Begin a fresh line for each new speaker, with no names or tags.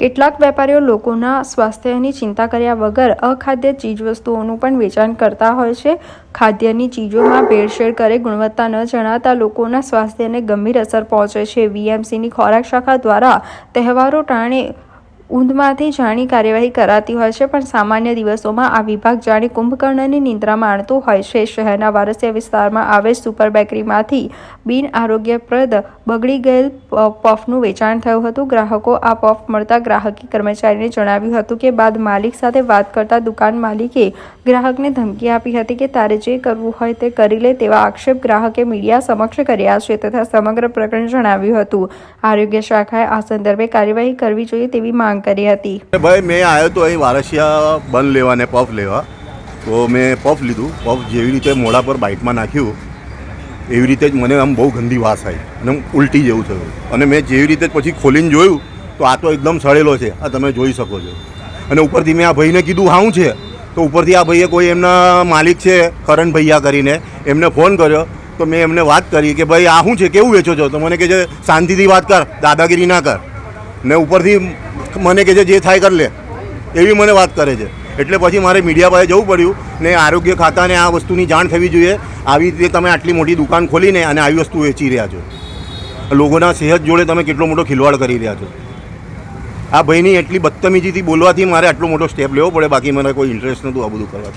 કેટલાક વેપારીઓ લોકોના સ્વાસ્થ્યની ચિંતા કર્યા વગર અખાદ્ય ચીજવસ્તુઓનું પણ વેચાણ કરતા હોય છે. ખાદ્યની ચીજોમાં ભેળસેળ કરે ગુણવત્તા ન જણાતા લોકોના સ્વાસ્થ્યને ગંભીર અસર પહોંચે છે. વીએમસીની ખોરાક શાખા દ્વારા તહેવારો ટાણે ઊંધમાંથી જાણી કાર્યવાહી કરાતી હોય છે, પણ સામાન્ય દિવસોમાં આ વિભાગ જાણે કુંભકર્ણની નિંદ્રા માણતું હોય છે. શહેરના વારસિયા વિસ્તારમાં આવેલ સુપર બેકરીમાંથી બિન આરોગ્યપ્રદ બગડી ગયેલ પફનું વેચાણ થયું હતું. ગ્રાહકો આ પફ મળતા ગ્રાહકી કર્મચારીને જણાવ્યું હતું કે બાદ માલિક સાથે વાત કરતા દુકાન માલિકે ગ્રાહકને ધમકી આપી હતી કે તારે જે કરવું હોય તે કરી લે તેવા આક્ષેપ ગ્રાહકે મીડિયા સમક્ષ કર્યા છે તથા સમગ્ર પ્રકરણ જણાવ્યું હતું. આરોગ્ય શાખાએ આ સંદર્ભે કાર્યવાહી કરવી જોઈએ તેવી માંગ કરી હતી.
ભાઈ મેં આવ્યો તો અહીં વારસિયા બન લેવા ને પફ લેવા, તો મેં પફ લીધું. પફ જેવી રીતે મોઢા પર બાઇટમાં નાખ્યું એવી રીતે જ મને આમ બહુ ગંદી વાસ આવી અને ઉલટી જેવું થયું. અને મેં જેવી રીતે પછી ખોલીને જોયું તો આ તો એકદમ સડેલો છે, આ તમે જોઈ શકો છો. અને ઉપરથી મેં આ ભાઈને કીધું હાઉં છે, તો ઉપરથી આ ભાઈએ કોઈ એમના માલિક છે કરણ ભૈયા કરીને એમને ફોન કર્યો. તો મેં એમને વાત કરી કે ભાઈ આ શું છે, કેવું વેચો છો? તો મને કહે છે શાંતિથી વાત કર, દાદાગીરી ના કર. ને ઉપરથી મને કહે છે જે થાય કર લે, એવી મને વાત કરે છે. એટલે પછી મારે મીડિયા પાસે જવું પડ્યું ને આરોગ્ય ખાતાને આ વસ્તુની જાણ થવી જોઈએ. આવી રીતે તમે આટલી મોટી દુકાન ખોલીને અને આવી વસ્તુ વેચી રહ્યા છો, લોકોના સેહત જોડે તમે કેટલો મોટો ખિલવાડ કરી રહ્યા છો. આ ભાઈની એટલી બદતમીજીથી બોલવાથી મારે આટલો મોટો સ્ટેપ લેવો પડે, બાકી મને કોઈ ઇન્ટરેસ્ટ નહોતું આ બધું કરવાથી.